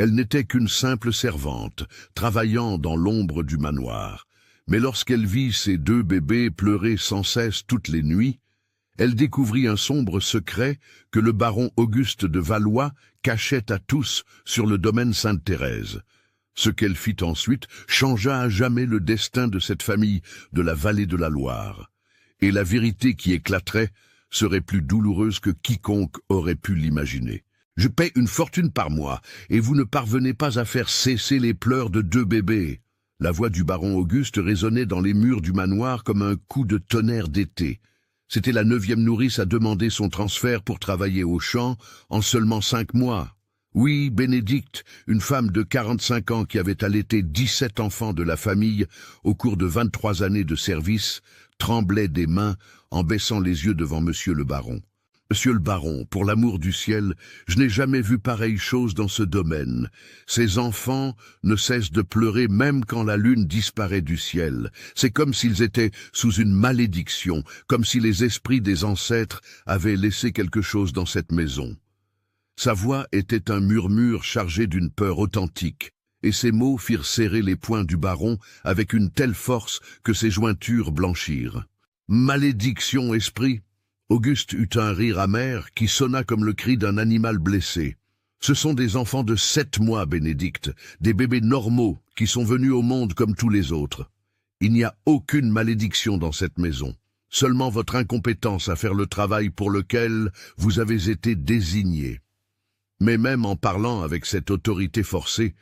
Elle n'était qu'une simple servante, travaillant dans l'ombre du manoir. Mais lorsqu'elle vit ses deux bébés pleurer sans cesse toutes les nuits, elle découvrit un sombre secret que le baron Auguste de Valois cachait à tous sur le domaine Sainte-Thérèse. Ce qu'elle fit ensuite changea à jamais le destin de cette famille de la vallée de la Loire. Et la vérité qui éclaterait serait plus douloureuse que quiconque aurait pu l'imaginer. Je paie une fortune par mois, et vous ne parvenez pas à faire cesser les pleurs de deux bébés. La voix du baron Auguste résonnait dans les murs du manoir comme un coup de tonnerre d'été. C'était la 9e nourrice à demander son transfert pour travailler au champ en seulement 5 mois. Oui, Bénédicte, une femme de 45 ans qui avait allaité 17 enfants de la famille au cours de 23 années de service, tremblait des mains en baissant les yeux devant monsieur le baron. Monsieur le baron, pour l'amour du ciel, je n'ai jamais vu pareille chose dans ce domaine. Ces enfants ne cessent de pleurer même quand la lune disparaît du ciel. C'est comme s'ils étaient sous une malédiction, comme si les esprits des ancêtres avaient laissé quelque chose dans cette maison. Sa voix était un murmure chargé d'une peur authentique, et ses mots firent serrer les poings du baron avec une telle force que ses jointures blanchirent. « Malédiction, esprit !» Auguste eut un rire amer qui sonna comme le cri d'un animal blessé. Ce sont des enfants de 7 mois, Bénédicte, des bébés normaux qui sont venus au monde comme tous les autres. Il n'y a aucune malédiction dans cette maison, seulement votre incompétence à faire le travail pour lequel vous avez été désigné. Mais même en parlant avec cette autorité forcée,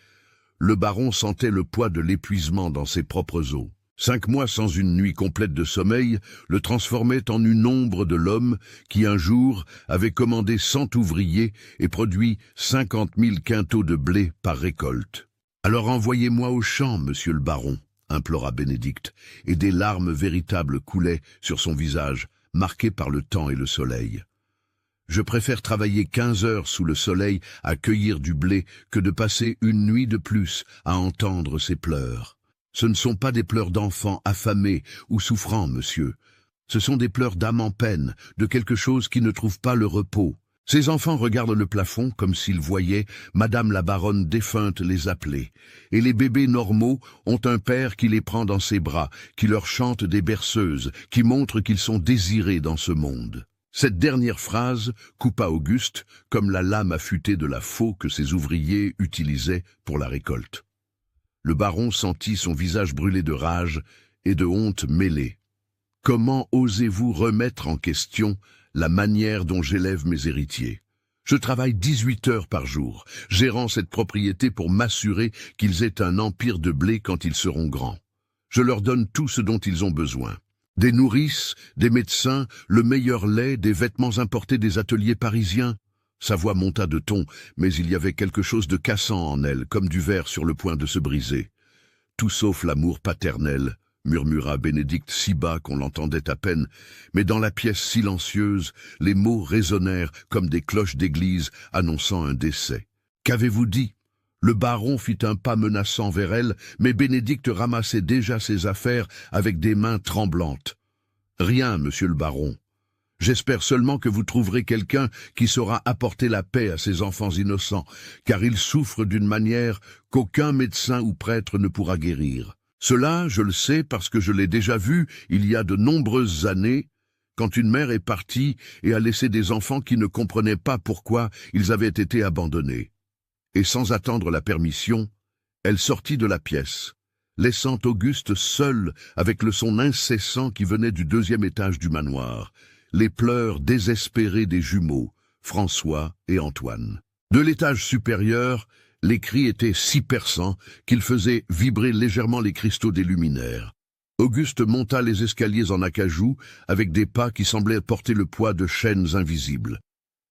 le baron sentait le poids de l'épuisement dans ses propres os. 5 mois sans une nuit complète de sommeil le transformaient en une ombre de l'homme qui un jour avait commandé 100 ouvriers et produit 50 000 quintaux de blé par récolte. « Alors envoyez-moi au champ, monsieur le baron », implora Bénédicte, et des larmes véritables coulaient sur son visage, marqué par le temps et le soleil. « Je préfère travailler 15 heures sous le soleil à cueillir du blé que de passer une nuit de plus à entendre ces pleurs. Ce ne sont pas des pleurs d'enfants affamés ou souffrants, monsieur. Ce sont des pleurs d'âme en peine, de quelque chose qui ne trouve pas le repos. Ces enfants regardent le plafond comme s'ils voyaient Madame la baronne défunte les appeler. Et les bébés normaux ont un père qui les prend dans ses bras, qui leur chante des berceuses, qui montre qu'ils sont désirés dans ce monde. » Cette dernière phrase coupa Auguste comme la lame affûtée de la faux que ses ouvriers utilisaient pour la récolte. Le baron sentit son visage brûler de rage et de honte mêlée. « Comment osez-vous remettre en question la manière dont j'élève mes héritiers ? Je travaille 18 heures par jour, gérant cette propriété pour m'assurer qu'ils aient un empire de blé quand ils seront grands. Je leur donne tout ce dont ils ont besoin. Des nourrices, des médecins, le meilleur lait, des vêtements importés des ateliers parisiens. » Sa voix monta de ton, mais il y avait quelque chose de cassant en elle, comme du verre sur le point de se briser. « Tout sauf l'amour paternel », murmura Bénédicte si bas qu'on l'entendait à peine, mais dans la pièce silencieuse, les mots résonnèrent comme des cloches d'église annonçant un décès. « Qu'avez-vous dit ?» Le baron fit un pas menaçant vers elle, mais Bénédicte ramassait déjà ses affaires avec des mains tremblantes. « Rien, monsieur le baron. J'espère seulement que vous trouverez quelqu'un qui saura apporter la paix à ces enfants innocents, car ils souffrent d'une manière qu'aucun médecin ou prêtre ne pourra guérir. Cela, je le sais parce que je l'ai déjà vu il y a de nombreuses années, quand une mère est partie et a laissé des enfants qui ne comprenaient pas pourquoi ils avaient été abandonnés. » Et sans attendre la permission, elle sortit de la pièce, laissant Auguste seul avec le son incessant qui venait du 2e étage du manoir, les pleurs désespérés des jumeaux, François et Antoine. De l'étage supérieur, les cris étaient si perçants qu'ils faisaient vibrer légèrement les cristaux des luminaires. Auguste monta les escaliers en acajou avec des pas qui semblaient porter le poids de chaînes invisibles.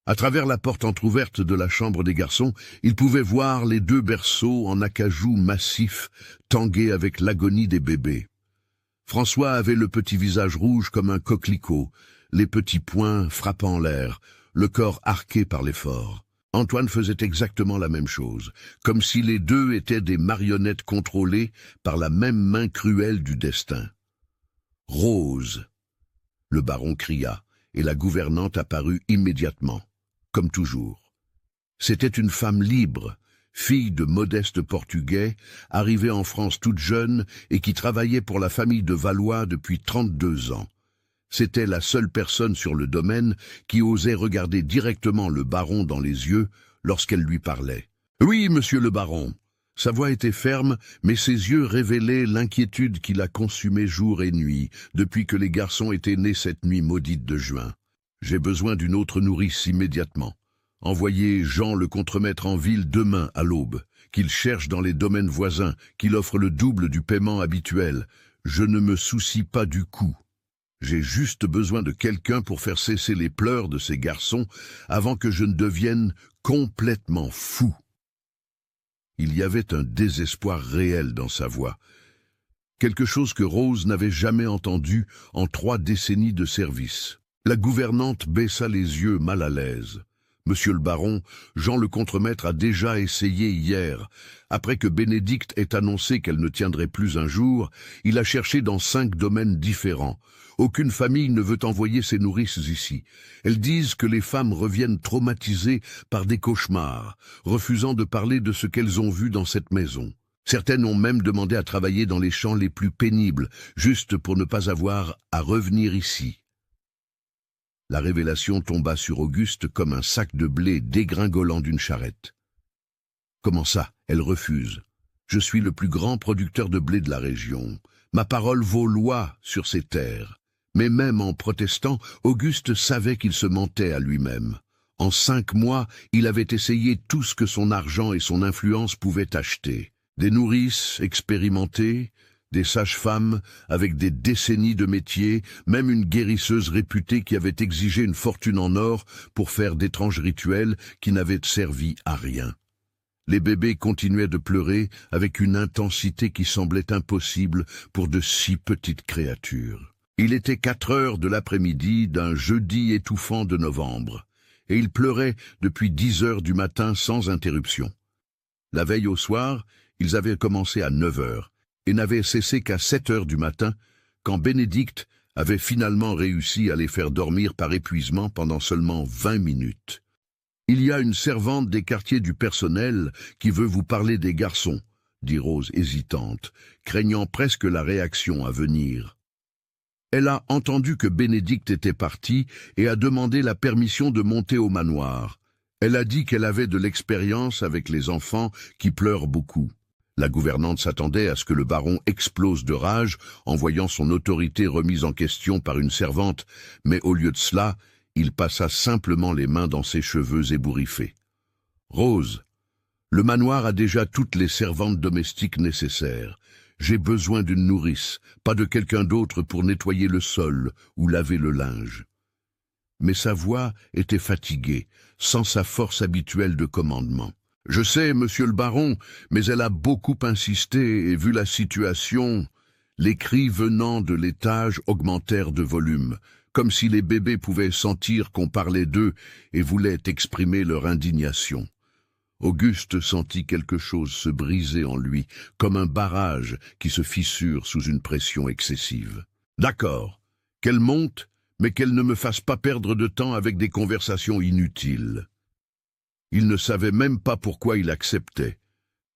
À travers la porte entr'ouverte de la chambre des garçons, il pouvait voir les 2 berceaux en acajou massif, tangués avec l'agonie des bébés. François avait le petit visage rouge comme un coquelicot, les petits poings frappant l'air, le corps arqué par l'effort. Antoine faisait exactement la même chose, comme si les 2 étaient des marionnettes contrôlées par la même main cruelle du destin. « Rose !» Le baron cria, et la gouvernante apparut immédiatement. Comme toujours. C'était une femme libre, fille de modestes Portugais, arrivée en France toute jeune et qui travaillait pour la famille de Valois depuis 32 ans. C'était la seule personne sur le domaine qui osait regarder directement le baron dans les yeux lorsqu'elle lui parlait. « Oui, monsieur le baron !» Sa voix était ferme, mais ses yeux révélaient l'inquiétude qui la consumait jour et nuit, depuis que les garçons étaient nés cette nuit maudite de juin. « J'ai besoin d'une autre nourrice immédiatement. Envoyez Jean le contremaître en ville demain à l'aube, qu'il cherche dans les domaines voisins, qu'il offre le double du paiement habituel. Je ne me soucie pas du coût. J'ai juste besoin de quelqu'un pour faire cesser les pleurs de ces garçons avant que je ne devienne complètement fou. » Il y avait un désespoir réel dans sa voix, quelque chose que Rose n'avait jamais entendu en 3 décennies de service. La gouvernante baissa les yeux mal à l'aise. « Monsieur le baron, Jean le contremaître a déjà essayé hier. Après que Bénédicte ait annoncé qu'elle ne tiendrait plus un jour, il a cherché dans 5 domaines différents. Aucune famille ne veut envoyer ses nourrices ici. Elles disent que les femmes reviennent traumatisées par des cauchemars, refusant de parler de ce qu'elles ont vu dans cette maison. Certaines ont même demandé à travailler dans les champs les plus pénibles, juste pour ne pas avoir à revenir ici. » La révélation tomba sur Auguste comme un sac de blé dégringolant d'une charrette. « Comment ça, elle refuse? Je suis le plus grand producteur de blé de la région. Ma parole vaut loi sur ces terres. » Mais même en protestant, Auguste savait qu'il se mentait à lui-même. En 5 mois, il avait essayé tout ce que son argent et son influence pouvaient acheter. Des nourrices expérimentées, des sages-femmes avec des décennies de métier, même une guérisseuse réputée qui avait exigé une fortune en or pour faire d'étranges rituels qui n'avaient servi à rien. Les bébés continuaient de pleurer avec une intensité qui semblait impossible pour de si petites créatures. Il était 4 heures de l'après-midi d'un jeudi étouffant de novembre, et il pleurait depuis 10 heures du matin sans interruption. La veille au soir, ils avaient commencé à 9 heures, et n'avaient cessé qu'à 7 heures du matin, quand Bénédicte avait finalement réussi à les faire dormir par épuisement pendant seulement 20 minutes. « Il y a une servante des quartiers du personnel qui veut vous parler des garçons, » dit Rose hésitante, craignant presque la réaction à venir. Elle a entendu que Bénédicte était partie et a demandé la permission de monter au manoir. Elle a dit qu'elle avait de l'expérience avec les enfants qui pleurent beaucoup. La gouvernante s'attendait à ce que le baron explose de rage en voyant son autorité remise en question par une servante, mais au lieu de cela, il passa simplement les mains dans ses cheveux ébouriffés. « Rose, le manoir a déjà toutes les servantes domestiques nécessaires. J'ai besoin d'une nourrice, pas de quelqu'un d'autre pour nettoyer le sol ou laver le linge. » Mais sa voix était fatiguée, sans sa force habituelle de commandement. « Je sais, monsieur le baron, mais elle a beaucoup insisté et vu la situation... » Les cris venant de l'étage augmentèrent de volume, comme si les bébés pouvaient sentir qu'on parlait d'eux et voulaient exprimer leur indignation. Auguste sentit quelque chose se briser en lui, comme un barrage qui se fissure sous une pression excessive. « D'accord, qu'elle monte, mais qu'elle ne me fasse pas perdre de temps avec des conversations inutiles. » Il ne savait même pas pourquoi il acceptait.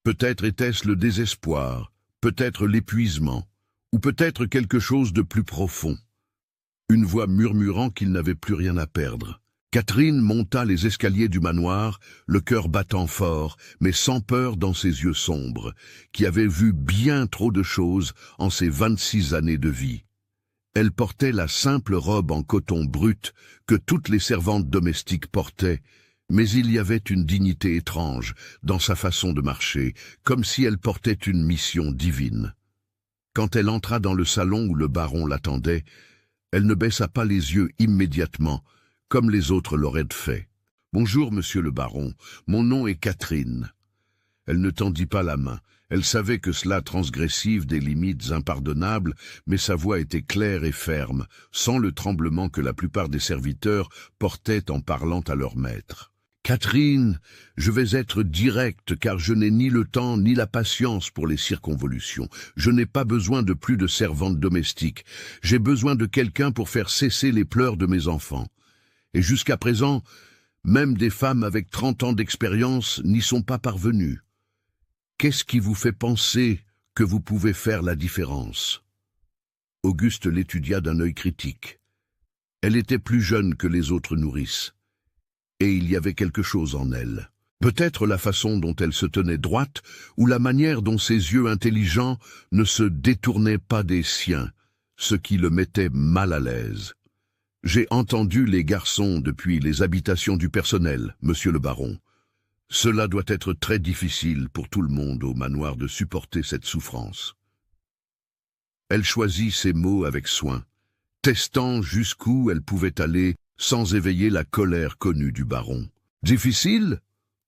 Peut-être était-ce le désespoir, peut-être l'épuisement, ou peut-être quelque chose de plus profond. Une voix murmurant qu'il n'avait plus rien à perdre. Catherine monta les escaliers du manoir, le cœur battant fort, mais sans peur dans ses yeux sombres, qui avaient vu bien trop de choses en ses 26 années de vie. Elle portait la simple robe en coton brut que toutes les servantes domestiques portaient, mais il y avait une dignité étrange dans sa façon de marcher, comme si elle portait une mission divine. Quand elle entra dans le salon où le baron l'attendait, elle ne baissa pas les yeux immédiatement, comme les autres l'auraient fait. « Bonjour, monsieur le baron, mon nom est Catherine. » Elle ne tendit pas la main. Elle savait que cela transgressive des limites impardonnables, mais sa voix était claire et ferme, sans le tremblement que la plupart des serviteurs portaient en parlant à leur maître. « Catherine, je vais être directe car je n'ai ni le temps ni la patience pour les circonvolutions. Je n'ai pas besoin de plus de servantes domestiques. J'ai besoin de quelqu'un pour faire cesser les pleurs de mes enfants. Et jusqu'à présent, même des femmes avec 30 ans d'expérience n'y sont pas parvenues. Qu'est-ce qui vous fait penser que vous pouvez faire la différence? Auguste l'étudia d'un œil critique. Elle était plus jeune que les autres nourrices, et il y avait quelque chose en elle. Peut-être la façon dont elle se tenait droite, ou la manière dont ses yeux intelligents ne se détournaient pas des siens, ce qui le mettait mal à l'aise. J'ai entendu les garçons depuis les habitations du personnel, monsieur le baron. Cela doit être très difficile pour tout le monde au manoir de supporter cette souffrance. Elle choisit ses mots avec soin, testant jusqu'où elle pouvait aller sans éveiller la colère connue du baron. Difficile?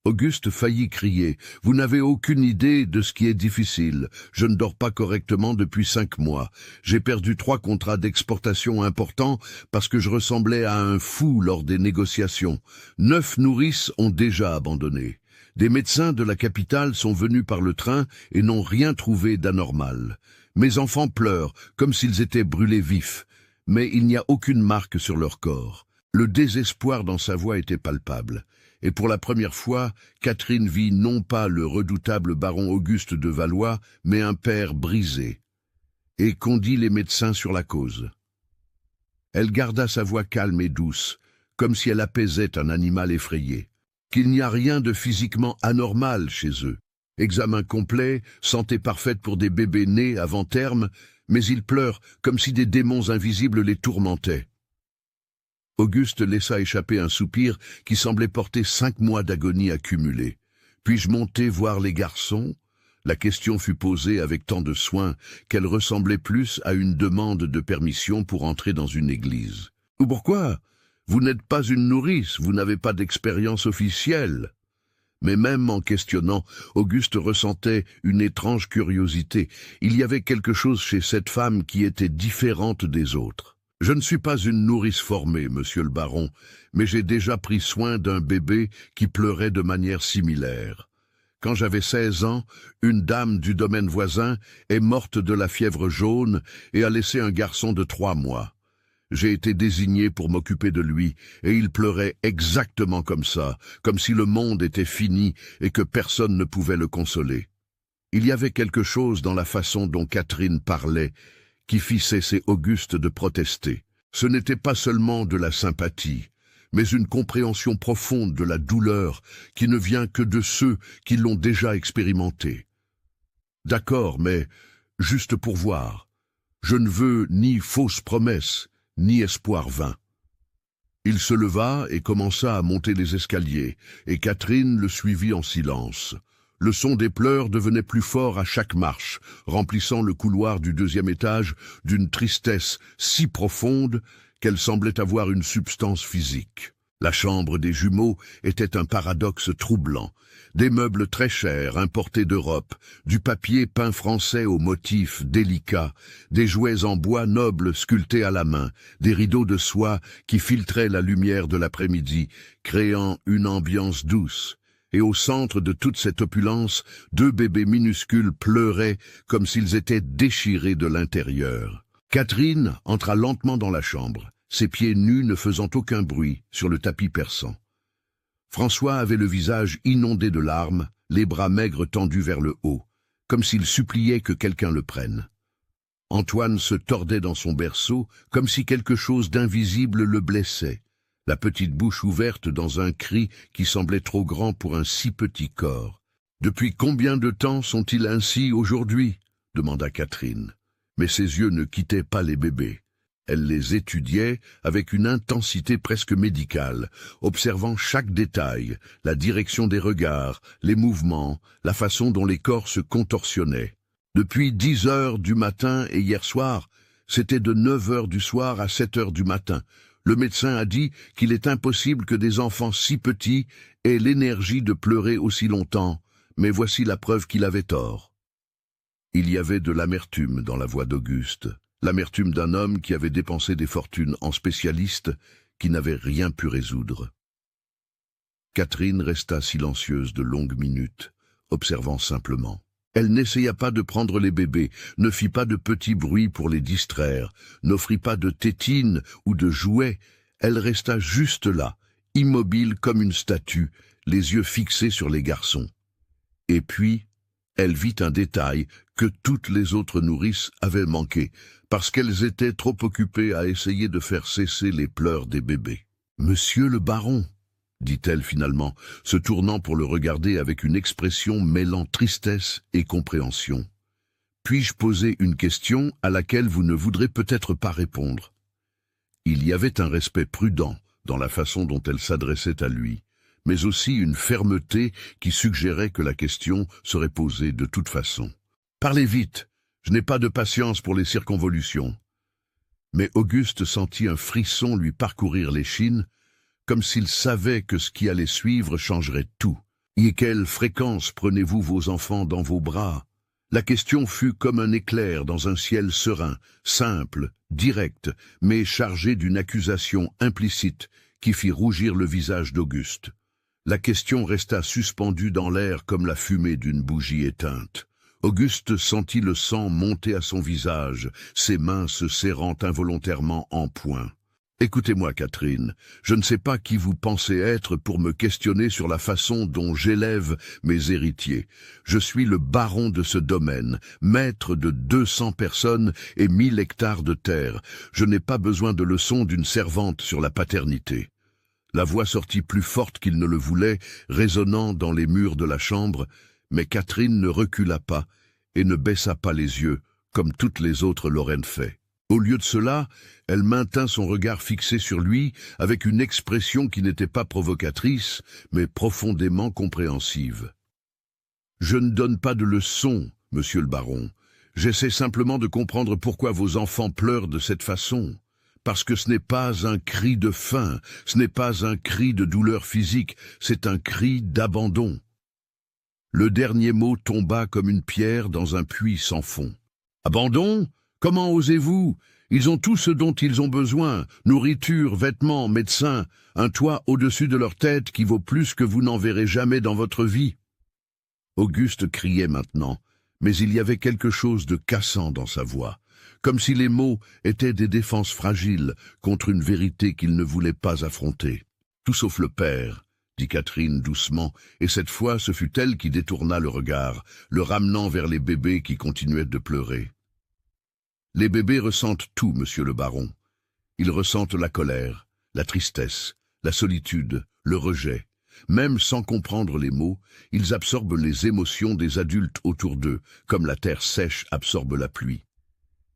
Auguste faillit crier. Vous n'avez aucune idée de ce qui est difficile. Je ne dors pas correctement depuis 5 mois. J'ai perdu 3 contrats d'exportation importants parce que je ressemblais à un fou lors des négociations. 9 nourrices ont déjà abandonné. Des médecins de la capitale sont venus par le train et n'ont rien trouvé d'anormal. Mes enfants pleurent comme s'ils étaient brûlés vifs, mais il n'y a aucune marque sur leur corps. Le désespoir dans sa voix était palpable. Et pour la première fois, Catherine vit non pas le redoutable baron Auguste de Valois, mais un père brisé, et condit les médecins sur la cause. Elle garda sa voix calme et douce, comme si elle apaisait un animal effrayé. Qu'il n'y a rien de physiquement anormal chez eux. Examen complet, santé parfaite pour des bébés nés avant terme, mais ils pleurent comme si des démons invisibles les tourmentaient. Auguste laissa échapper un soupir qui semblait porter 5 mois d'agonie accumulée. Puis-je monter voir les garçons? La question fut posée avec tant de soin qu'elle ressemblait plus à une demande de permission pour entrer dans une église. « Pourquoi? Vous n'êtes pas une nourrice, vous n'avez pas d'expérience officielle. » Mais même en questionnant, Auguste ressentait une étrange curiosité. Il y avait quelque chose chez cette femme qui était différente des autres. « Je ne suis pas une nourrice formée, monsieur le baron, mais j'ai déjà pris soin d'un bébé qui pleurait de manière similaire. Quand j'avais 16 ans, une dame du domaine voisin est morte de la fièvre jaune et a laissé un garçon de 3 mois. J'ai été désigné pour m'occuper de lui, et il pleurait exactement comme ça, comme si le monde était fini et que personne ne pouvait le consoler. » Il y avait quelque chose dans la façon dont Catherine parlait qui fit cesser Auguste de protester. Ce n'était pas seulement de la sympathie, mais une compréhension profonde de la douleur qui ne vient que de ceux qui l'ont déjà expérimentée. « D'accord, mais juste pour voir. Je ne veux ni fausses promesses, ni espoir vain. » Il se leva et commença à monter les escaliers, et Catherine le suivit en silence. Le son des pleurs devenait plus fort à chaque marche, remplissant le couloir du 2e étage d'une tristesse si profonde qu'elle semblait avoir une substance physique. La chambre des jumeaux était un paradoxe troublant. Des meubles très chers, importés d'Europe, du papier peint français aux motifs délicats, des jouets en bois noble sculptés à la main, des rideaux de soie qui filtraient la lumière de l'après-midi, créant une ambiance douce. Et au centre de toute cette opulence, 2 bébés minuscules pleuraient comme s'ils étaient déchirés de l'intérieur. Catherine entra lentement dans la chambre, ses pieds nus ne faisant aucun bruit sur le tapis persan. François avait le visage inondé de larmes, les bras maigres tendus vers le haut, comme s'il suppliait que quelqu'un le prenne. Antoine se tordait dans son berceau, comme si quelque chose d'invisible le blessait, la petite bouche ouverte dans un cri qui semblait trop grand pour un si petit corps. « Depuis combien de temps sont-ils ainsi aujourd'hui » demanda Catherine. Mais ses yeux ne quittaient pas les bébés. Elle les étudiait avec une intensité presque médicale, observant chaque détail, la direction des regards, les mouvements, la façon dont les corps se contorsionnaient. Depuis 10 heures du matin et hier soir, c'était de 9 heures du soir à 7 heures du matin. Le médecin a dit qu'il est impossible que des enfants si petits aient l'énergie de pleurer aussi longtemps, mais voici la preuve qu'il avait tort. Il y avait de l'amertume dans la voix d'Auguste, l'amertume d'un homme qui avait dépensé des fortunes en spécialistes qui n'avaient rien pu résoudre. Catherine resta silencieuse de longues minutes, observant simplement. Elle n'essaya pas de prendre les bébés, ne fit pas de petits bruits pour les distraire, n'offrit pas de tétines ou de jouets. Elle resta juste là, immobile comme une statue, les yeux fixés sur les garçons. Et puis, Elle vit un détail que toutes les autres nourrices avaient manqué, parce qu'elles étaient trop occupées à essayer de faire cesser les pleurs des bébés. « Monsieur le baron !» dit-elle finalement, se tournant pour le regarder avec une expression mêlant tristesse et compréhension. « Puis-je poser une question à laquelle vous ne voudrez peut-être pas répondre ?» Il y avait un respect prudent dans la façon dont elle s'adressait à lui, mais aussi une fermeté qui suggérait que la question serait posée de toute façon. « Parlez vite, je n'ai pas de patience pour les circonvolutions. » Mais Auguste sentit un frisson lui parcourir l'échine, comme s'il savait que ce qui allait suivre changerait tout. « Et quelle fréquence prenez-vous vos enfants dans vos bras ?» La question fut comme un éclair dans un ciel serein, simple, direct, mais chargé d'une accusation implicite qui fit rougir le visage d'Auguste. La question resta suspendue dans l'air comme la fumée d'une bougie éteinte. Auguste sentit le sang monter à son visage, ses mains se serrant involontairement en poing. « Écoutez-moi, Catherine, je ne sais pas qui vous pensez être pour me questionner sur la façon dont j'élève mes héritiers. Je suis le baron de ce domaine, maître de 200 personnes et 1000 hectares de terre. Je n'ai pas besoin de leçons d'une servante sur la paternité. » La voix sortit plus forte qu'il ne le voulait, résonnant dans les murs de la chambre, mais Catherine ne recula pas et ne baissa pas les yeux, comme toutes les autres l'auraient fait. Au lieu de cela, elle maintint son regard fixé sur lui avec une expression qui n'était pas provocatrice, mais profondément compréhensive. « Je ne donne pas de leçons, monsieur le baron. J'essaie simplement de comprendre pourquoi vos enfants pleurent de cette façon. Parce que ce n'est pas un cri de faim, ce n'est pas un cri de douleur physique, c'est un cri d'abandon. » Le dernier mot tomba comme une pierre dans un puits sans fond. « Abandon ? Comment osez-vous ? Ils ont tout ce dont ils ont besoin, nourriture, vêtements, médecins, un toit au-dessus de leur tête qui vaut plus que vous n'en verrez jamais dans votre vie. » Auguste criait maintenant, mais il y avait quelque chose de cassant dans sa voix, comme si les mots étaient des défenses fragiles contre une vérité qu'il ne voulait pas affronter. « Tout sauf le père, » dit Catherine doucement, et cette fois ce fut elle qui détourna le regard, le ramenant vers les bébés qui continuaient de pleurer. Les bébés ressentent tout, monsieur le baron. Ils ressentent la colère, la tristesse, la solitude, le rejet. Même sans comprendre les mots, ils absorbent les émotions des adultes autour d'eux, comme la terre sèche absorbe la pluie.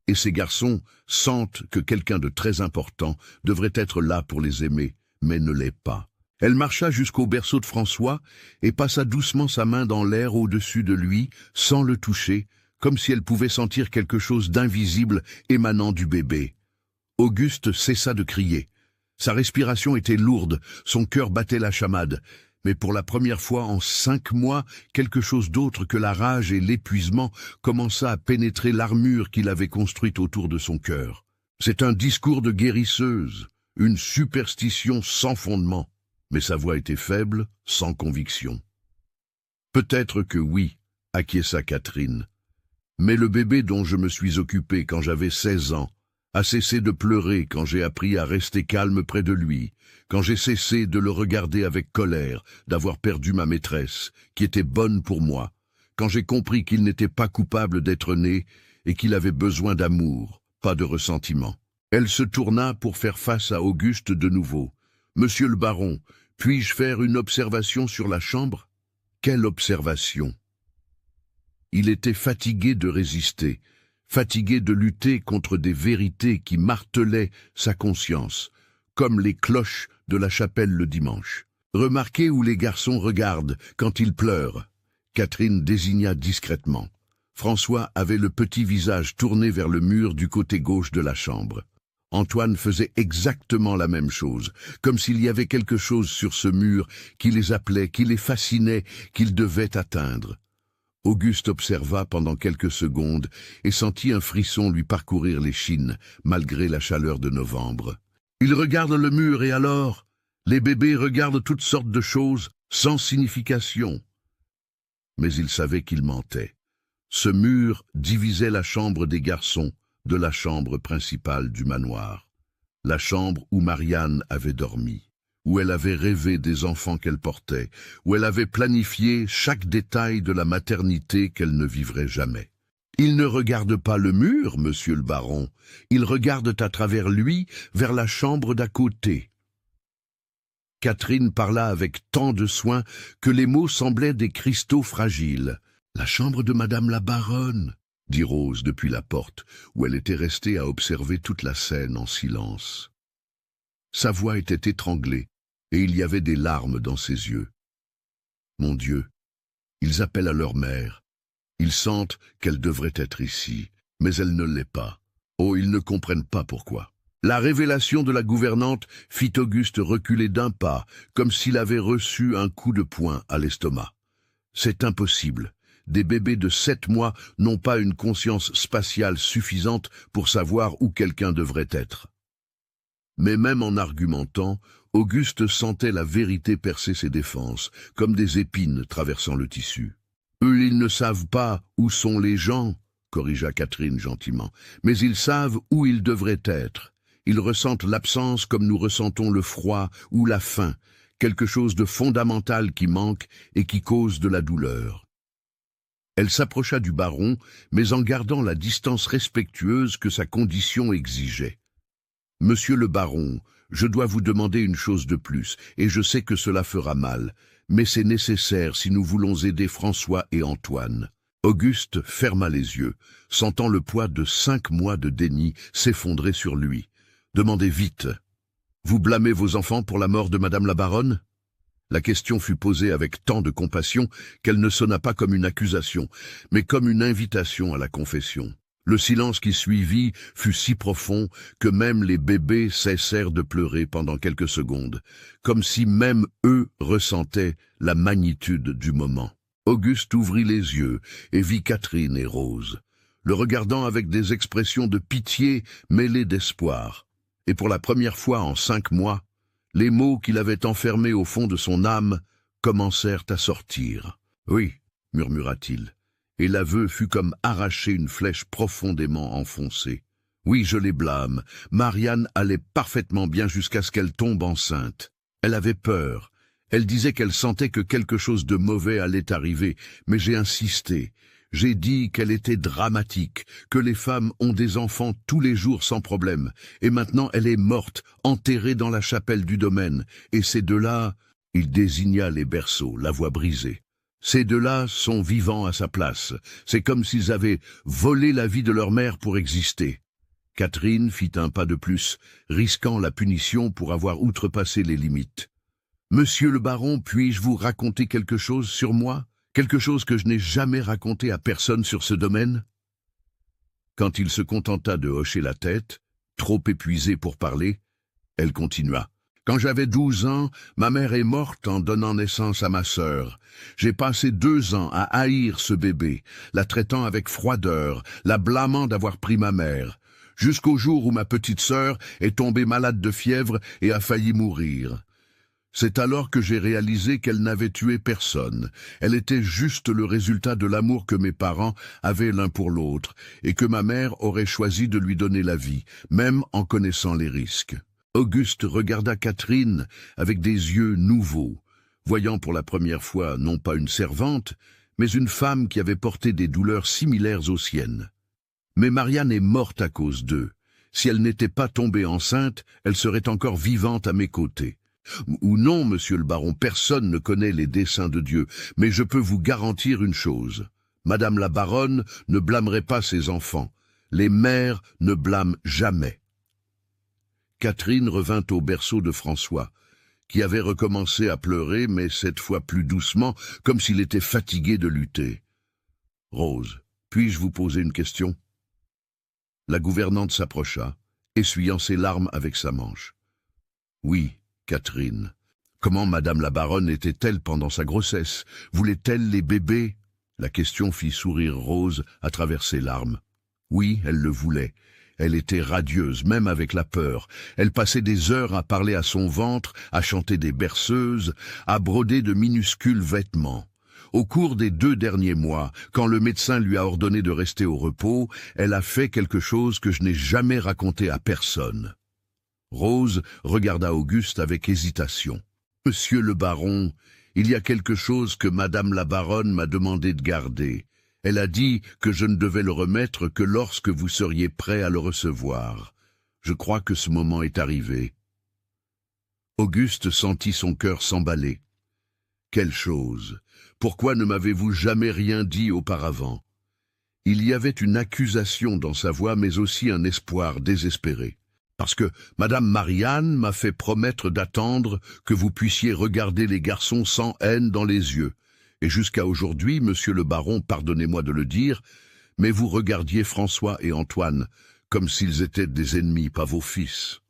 Et ces garçons sentent que quelqu'un de très important devrait être là pour les aimer, mais ne l'est pas. Elle marcha jusqu'au berceau de François et passa doucement sa main dans l'air au-dessus de lui, sans le toucher, comme si elle pouvait sentir quelque chose d'invisible émanant du bébé. Auguste cessa de crier. Sa respiration était lourde, son cœur battait la chamade, mais pour la première fois en 5 mois, quelque chose d'autre que la rage et l'épuisement commença à pénétrer l'armure qu'il avait construite autour de son cœur. C'est un discours de guérisseuse, une superstition sans fondement, mais sa voix était faible, sans conviction. Peut-être que oui, acquiesça Catherine. Mais le bébé dont je me suis occupé quand j'avais 16 ans a cessé de pleurer quand j'ai appris à rester calme près de lui, quand j'ai cessé de le regarder avec colère d'avoir perdu ma maîtresse, qui était bonne pour moi, quand j'ai compris qu'il n'était pas coupable d'être né et qu'il avait besoin d'amour, pas de ressentiment. Elle se tourna pour faire face à Auguste de nouveau. « Monsieur le baron, puis-je faire une observation sur la chambre ?»« Quelle observation ?» Il était fatigué de résister, fatigué de lutter contre des vérités qui martelaient sa conscience, comme les cloches de la chapelle le dimanche. « Remarquez où les garçons regardent quand ils pleurent. » Catherine désigna discrètement. François avait le petit visage tourné vers le mur du côté gauche de la chambre. Antoine faisait exactement la même chose, comme s'il y avait quelque chose sur ce mur qui les appelait, qui les fascinait, qu'ils devaient atteindre. Auguste observa pendant quelques secondes et sentit un frisson lui parcourir l'échine, malgré la chaleur de novembre. Il regarde le mur et alors, les bébés regardent toutes sortes de choses sans signification. Mais il savait qu'il mentait. Ce mur divisait la chambre des garçons de la chambre principale du manoir, la chambre où Marianne avait dormi. où elle avait rêvé des enfants qu'elle portait, où elle avait planifié chaque détail de la maternité qu'elle ne vivrait jamais. Ils ne regardent pas le mur, monsieur le baron, ils regardent à travers lui vers la chambre d'à côté. Catherine parla avec tant de soin que les mots semblaient des cristaux fragiles. « La chambre de madame la baronne !» dit Rose depuis la porte, où elle était restée à observer toute la scène en silence. Sa voix était étranglée, et il y avait des larmes dans ses yeux. Mon Dieu, ils appellent à leur mère. Ils sentent qu'elle devrait être ici, mais elle ne l'est pas. Oh, ils ne comprennent pas pourquoi. La révélation de la gouvernante fit Auguste reculer d'un pas, comme s'il avait reçu un coup de poing à l'estomac. C'est impossible. Des bébés de 7 mois n'ont pas une conscience spatiale suffisante pour savoir où quelqu'un devrait être. Mais même en argumentant, Auguste sentait la vérité percer ses défenses, comme des épines traversant le tissu. Eux, ils ne savent pas où sont les gens, corrigea Catherine gentiment, mais ils savent où ils devraient être. Ils ressentent l'absence comme nous ressentons le froid ou la faim, quelque chose de fondamental qui manque et qui cause de la douleur. Elle s'approcha du baron, mais en gardant la distance respectueuse que sa condition exigeait. « Monsieur le baron, je dois vous demander une chose de plus, et je sais que cela fera mal, mais c'est nécessaire si nous voulons aider François et Antoine. » Auguste ferma les yeux, sentant le poids de 5 mois de déni s'effondrer sur lui. « Demandez vite. Vous blâmez vos enfants pour la mort de madame la baronne ?» La question fut posée avec tant de compassion qu'elle ne sonna pas comme une accusation, mais comme une invitation à la confession. Le silence qui suivit fut si profond que même les bébés cessèrent de pleurer pendant quelques secondes, comme si même eux ressentaient la magnitude du moment. Auguste ouvrit les yeux et vit Catherine et Rose, le regardant avec des expressions de pitié mêlées d'espoir. Et pour la première fois en 5 mois, les mots qu'il avait enfermés au fond de son âme commencèrent à sortir. « Oui, murmura-t-il, et l'aveu fut comme arracher une flèche profondément enfoncée. Oui, je les blâme. Marianne allait parfaitement bien jusqu'à ce qu'elle tombe enceinte. Elle avait peur. Elle disait qu'elle sentait que quelque chose de mauvais allait arriver, mais j'ai insisté. J'ai dit qu'elle était dramatique, que les femmes ont des enfants tous les jours sans problème, et maintenant elle est morte, enterrée dans la chapelle du domaine, et ces deux-là, il désigna les berceaux, la voix brisée. Ces deux-là sont vivants à sa place, c'est comme s'ils avaient volé la vie de leur mère pour exister. Catherine fit un pas de plus, risquant la punition pour avoir outrepassé les limites. « Monsieur le baron, puis-je vous raconter quelque chose sur moi ? Quelque chose que je n'ai jamais raconté à personne sur ce domaine ?» Quand il se contenta de hocher la tête, trop épuisé pour parler, elle continua. « Quand j'avais 12 ans, ma mère est morte en donnant naissance à ma sœur. J'ai passé 2 ans à haïr ce bébé, la traitant avec froideur, la blâmant d'avoir pris ma mère, jusqu'au jour où ma petite sœur est tombée malade de fièvre et a failli mourir. C'est alors que j'ai réalisé qu'elle n'avait tué personne. Elle était juste le résultat de l'amour que mes parents avaient l'un pour l'autre, et que ma mère aurait choisi de lui donner la vie, même en connaissant les risques. » Auguste regarda Catherine avec des yeux nouveaux, voyant pour la première fois non pas une servante, mais une femme qui avait porté des douleurs similaires aux siennes. « Mais Marianne est morte à cause d'eux. Si elle n'était pas tombée enceinte, elle serait encore vivante à mes côtés. Ou non, monsieur le baron, personne ne connaît les desseins de Dieu, mais je peux vous garantir une chose. Madame la baronne ne blâmerait pas ses enfants. Les mères ne blâment jamais. » Catherine revint au berceau de François, qui avait recommencé à pleurer, mais cette fois plus doucement, comme s'il était fatigué de lutter. « Rose, puis-je vous poser une question ?» La gouvernante s'approcha, essuyant ses larmes avec sa manche. « Oui, Catherine. Comment madame la baronne était-elle pendant sa grossesse? Voulait-elle les bébés ?» La question fit sourire Rose à travers ses larmes. Oui, elle le voulait. Elle était radieuse, même avec la peur. Elle passait des heures à parler à son ventre, à chanter des berceuses, à broder de minuscules vêtements. Au cours des 2 derniers mois, quand le médecin lui a ordonné de rester au repos, elle a fait quelque chose que je n'ai jamais raconté à personne. Rose regarda Auguste avec hésitation. « Monsieur le baron, il y a quelque chose que madame la baronne m'a demandé de garder. Elle a dit que je ne devais le remettre que lorsque vous seriez prêt à le recevoir. Je crois que ce moment est arrivé. » Auguste sentit son cœur s'emballer. « Quelle chose! Pourquoi ne m'avez-vous jamais rien dit auparavant ?» Il y avait une accusation dans sa voix, mais aussi un espoir désespéré. « Parce que madame Marianne m'a fait promettre d'attendre que vous puissiez regarder les garçons sans haine dans les yeux. Et jusqu'à aujourd'hui, monsieur le baron, pardonnez-moi de le dire, mais vous regardiez François et Antoine comme s'ils étaient des ennemis, pas vos fils. »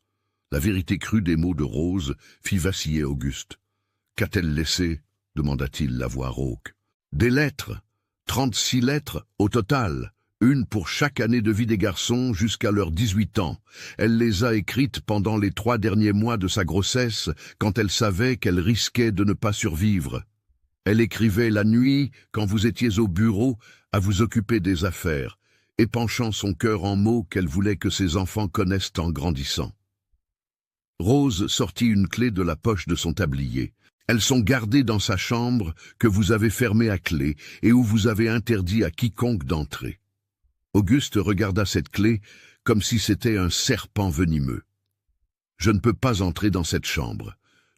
La vérité crue des mots de Rose fit vaciller Auguste. « Qu'a-t-elle laissé ?» demanda-t-il, la voix rauque. « Des lettres, 36 lettres au total, une pour chaque année de vie des garçons jusqu'à leurs 18 ans. Elle les a écrites pendant les 3 derniers mois de sa grossesse, quand elle savait qu'elle risquait de ne pas survivre. Elle écrivait la nuit, quand vous étiez au bureau, à vous occuper des affaires, épanchant son cœur en mots qu'elle voulait que ses enfants connaissent en grandissant. » Rose sortit une clé de la poche de son tablier. « Elles sont gardées dans sa chambre que vous avez fermée à clé et où vous avez interdit à quiconque d'entrer. » Auguste regarda cette clé comme si c'était un serpent venimeux. « Je ne peux pas entrer dans cette chambre.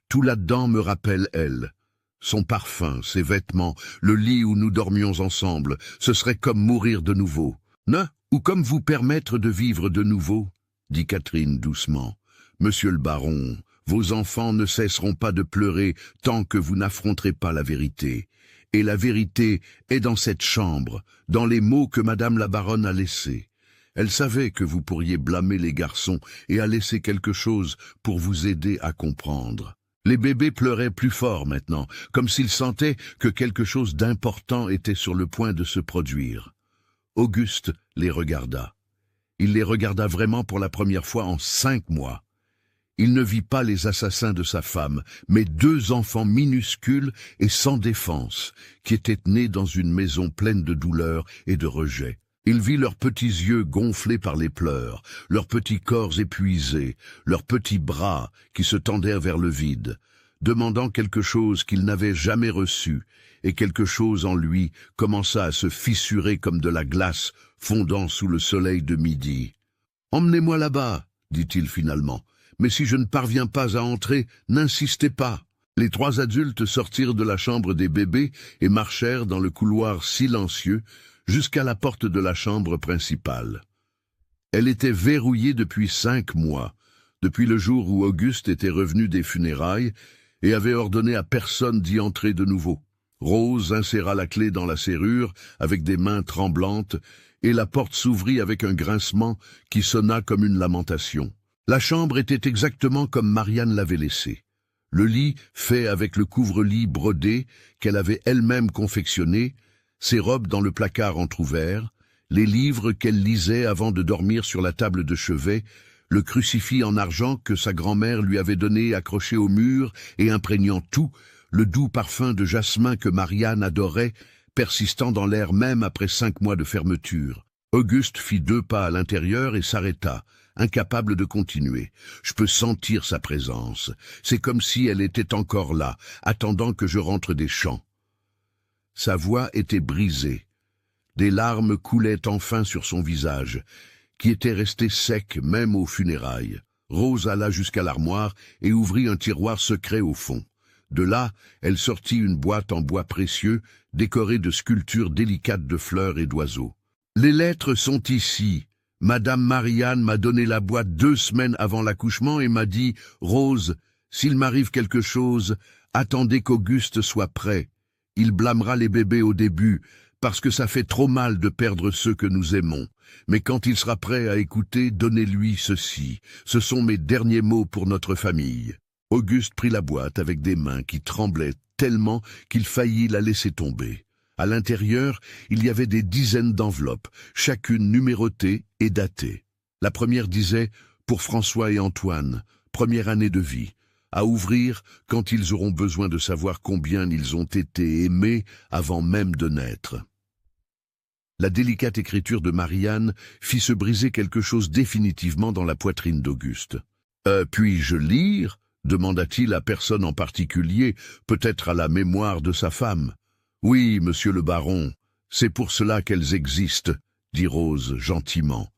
Tout là-dedans me rappelle elle. Son parfum, ses vêtements, le lit où nous dormions ensemble, ce serait comme mourir de nouveau. Non, ou comme vous permettre de vivre de nouveau, dit Catherine doucement. Monsieur le baron, vos enfants ne cesseront pas de pleurer tant que vous n'affronterez pas la vérité. Et la vérité est dans cette chambre, dans les mots que madame la baronne a laissés. Elle savait que vous pourriez blâmer les garçons et a laissé quelque chose pour vous aider à comprendre. Les bébés pleuraient plus fort maintenant, comme s'ils sentaient que quelque chose d'important était sur le point de se produire. Auguste les regarda. Il les regarda vraiment pour la première fois en 5 mois. Il ne vit pas les assassins de sa femme, mais 2 enfants minuscules et sans défense, qui étaient nés dans une maison pleine de douleur et de rejet. Il vit leurs petits yeux gonflés par les pleurs, leurs petits corps épuisés, leurs petits bras qui se tendaient vers le vide, demandant quelque chose qu'il n'avait jamais reçu, et quelque chose en lui commença à se fissurer comme de la glace fondant sous le soleil de midi. « Emmenez-moi là-bas, dit-il finalement. Mais si je ne parviens pas à entrer, n'insistez pas. » Les 3 adultes sortirent de la chambre des bébés et marchèrent dans le couloir silencieux jusqu'à la porte de la chambre principale. Elle était verrouillée depuis 5 mois, depuis le jour où Auguste était revenu des funérailles et avait ordonné à personne d'y entrer de nouveau. Rose inséra la clé dans la serrure avec des mains tremblantes et la porte s'ouvrit avec un grincement qui sonna comme une lamentation. La chambre était exactement comme Marianne l'avait laissée. Le lit fait avec le couvre-lit brodé qu'elle avait elle-même confectionné, ses robes dans le placard entrouvert, les livres qu'elle lisait avant de dormir sur la table de chevet, le crucifix en argent que sa grand-mère lui avait donné accroché au mur et imprégnant tout, le doux parfum de jasmin que Marianne adorait, persistant dans l'air même après 5 mois de fermeture. Auguste fit 2 pas à l'intérieur et s'arrêta, incapable de continuer. Je peux sentir sa présence. C'est comme si elle était encore là, attendant que je rentre des champs. Sa voix était brisée. Des larmes coulaient enfin sur son visage, qui était resté sec même aux funérailles. Rose alla jusqu'à l'armoire et ouvrit un tiroir secret au fond. De là, elle sortit une boîte en bois précieux, décorée de sculptures délicates de fleurs et d'oiseaux. « Les lettres sont ici. Madame Marianne m'a donné la boîte 2 semaines avant l'accouchement et m'a dit « Rose, s'il m'arrive quelque chose, attendez qu'Auguste soit prêt. Il blâmera les bébés au début, parce que ça fait trop mal de perdre ceux que nous aimons. Mais quand il sera prêt à écouter, donnez-lui ceci. Ce sont mes derniers mots pour notre famille. » Auguste prit la boîte avec des mains qui tremblaient tellement qu'il faillit la laisser tomber. À l'intérieur, il y avait des dizaines d'enveloppes, chacune numérotée et datée. La première disait « Pour François et Antoine, première année de vie. À ouvrir quand ils auront besoin de savoir combien ils ont été aimés avant même de naître. » La délicate écriture de Marianne fit se briser quelque chose définitivement dans la poitrine d'Auguste. Puis-je lire » demanda-t-il à personne en particulier, peut-être à la mémoire de sa femme. « Oui, monsieur le baron, c'est pour cela qu'elles existent, » dit Rose gentiment.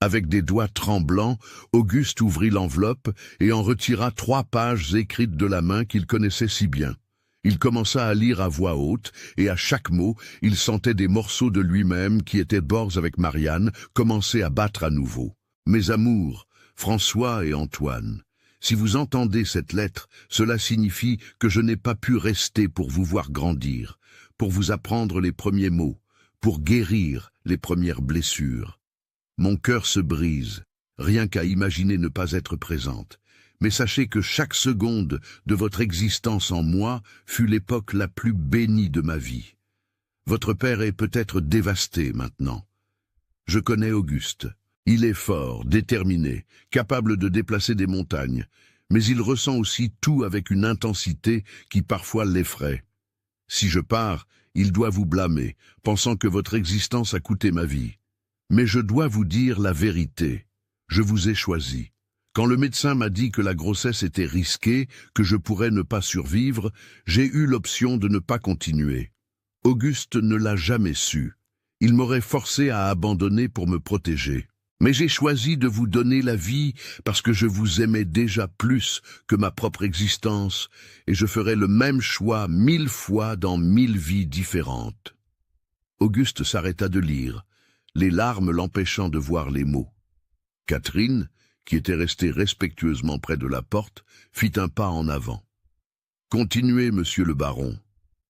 Avec des doigts tremblants, Auguste ouvrit l'enveloppe et en retira 3 pages écrites de la main qu'il connaissait si bien. Il commença à lire à voix haute, et à chaque mot, il sentait des morceaux de lui-même qui étaient bords avec Marianne commencer à battre à nouveau. « Mes amours, François et Antoine, si vous entendez cette lettre, cela signifie que je n'ai pas pu rester pour vous voir grandir, pour vous apprendre les premiers mots, pour guérir les premières blessures. Mon cœur se brise, rien qu'à imaginer ne pas être présente. Mais sachez que chaque seconde de votre existence en moi fut l'époque la plus bénie de ma vie. Votre père est peut-être dévasté maintenant. Je connais Auguste. Il est fort, déterminé, capable de déplacer des montagnes, mais il ressent aussi tout avec une intensité qui parfois l'effraie. Si je pars, il doit vous blâmer, pensant que votre existence a coûté ma vie. Mais je dois vous dire la vérité. Je vous ai choisi. Quand le médecin m'a dit que la grossesse était risquée, que je pourrais ne pas survivre, j'ai eu l'option de ne pas continuer. Auguste ne l'a jamais su. Il m'aurait forcé à abandonner pour me protéger. Mais j'ai choisi de vous donner la vie parce que je vous aimais déjà plus que ma propre existence, et je ferai le même choix 1000 fois dans 1000 vies différentes. » Auguste s'arrêta de lire, les larmes l'empêchant de voir les mots. Catherine, qui était restée respectueusement près de la porte, fit un pas en avant. « Continuez, monsieur le baron. »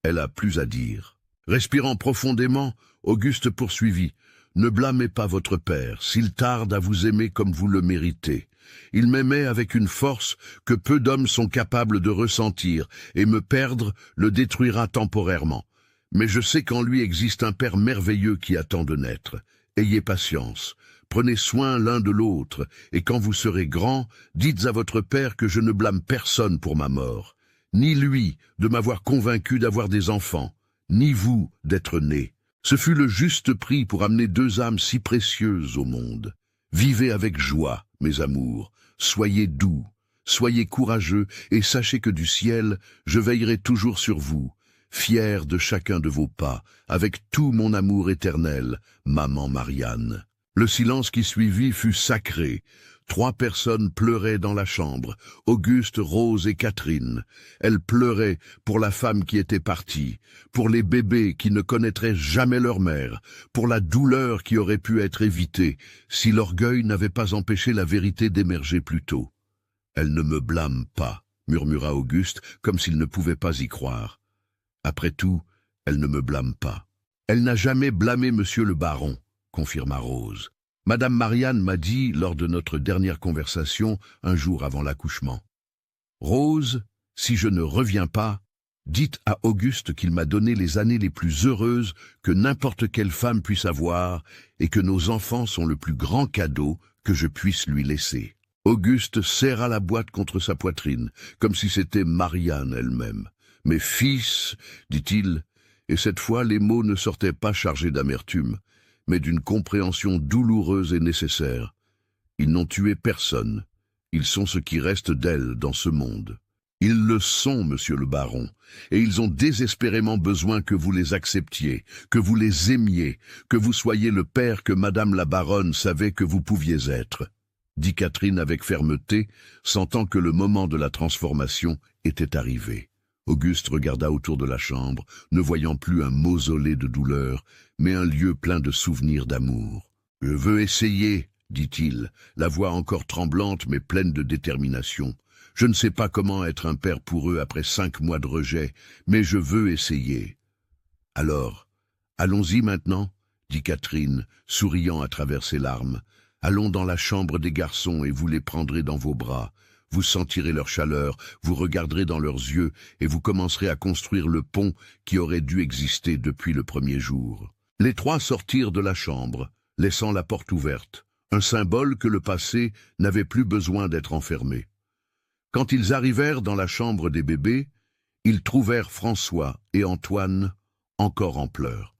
Elle a plus à dire. Respirant profondément, Auguste poursuivit. « Ne blâmez pas votre père, s'il tarde à vous aimer comme vous le méritez. Il m'aimait avec une force que peu d'hommes sont capables de ressentir, et me perdre le détruira temporairement. Mais je sais qu'en lui existe un père merveilleux qui attend de naître. Ayez patience, prenez soin l'un de l'autre, et quand vous serez grand, dites à votre père que je ne blâme personne pour ma mort. Ni lui de m'avoir convaincu d'avoir des enfants, ni vous d'être né. Ce fut le juste prix pour amener 2 âmes si précieuses au monde. Vivez avec joie, mes amours, soyez doux, soyez courageux, et sachez que du ciel, je veillerai toujours sur vous, fier de chacun de vos pas, avec tout mon amour éternel, maman Marianne. » Le silence qui suivit fut sacré. 3 personnes pleuraient dans la chambre, Auguste, Rose et Catherine. Elles pleuraient pour la femme qui était partie, pour les bébés qui ne connaîtraient jamais leur mère, pour la douleur qui aurait pu être évitée si l'orgueil n'avait pas empêché la vérité d'émerger plus tôt. « Elle ne me blâme pas, » murmura Auguste, comme s'il ne pouvait pas y croire. « Après tout, elle ne me blâme pas. »« Elle n'a jamais blâmé monsieur le baron, » confirma Rose. « Madame Marianne m'a dit lors de notre dernière conversation, un jour avant l'accouchement. Rose, si je ne reviens pas, dites à Auguste qu'il m'a donné les années les plus heureuses que n'importe quelle femme puisse avoir et que nos enfants sont le plus grand cadeau que je puisse lui laisser. » Auguste serra la boîte contre sa poitrine, comme si c'était Marianne elle-même. « Mes fils, dit-il, et cette fois les mots ne sortaient pas chargés d'amertume, mais d'une compréhension douloureuse et nécessaire. Ils n'ont tué personne. Ils sont ce qui reste d'elle dans ce monde. Ils le sont, monsieur le baron, et ils ont désespérément besoin que vous les acceptiez, que vous les aimiez, que vous soyez le père que madame la baronne savait que vous pouviez être, » dit Catherine avec fermeté, sentant que le moment de la transformation était arrivé. Auguste regarda autour de la chambre, ne voyant plus un mausolée de douleur, mais un lieu plein de souvenirs d'amour. « Je veux essayer, » dit-il, la voix encore tremblante mais pleine de détermination. « Je ne sais pas comment être un père pour eux après 5 mois de rejet, mais je veux essayer. »« Alors, allons-y maintenant, » dit Catherine, souriant à travers ses larmes. « Allons dans la chambre des garçons et vous les prendrez dans vos bras. Vous sentirez leur chaleur, vous regarderez dans leurs yeux et vous commencerez à construire le pont qui aurait dû exister depuis le premier jour. » Les 3 sortirent de la chambre, laissant la porte ouverte, un symbole que le passé n'avait plus besoin d'être enfermé. Quand ils arrivèrent dans la chambre des bébés, ils trouvèrent François et Antoine encore en pleurs.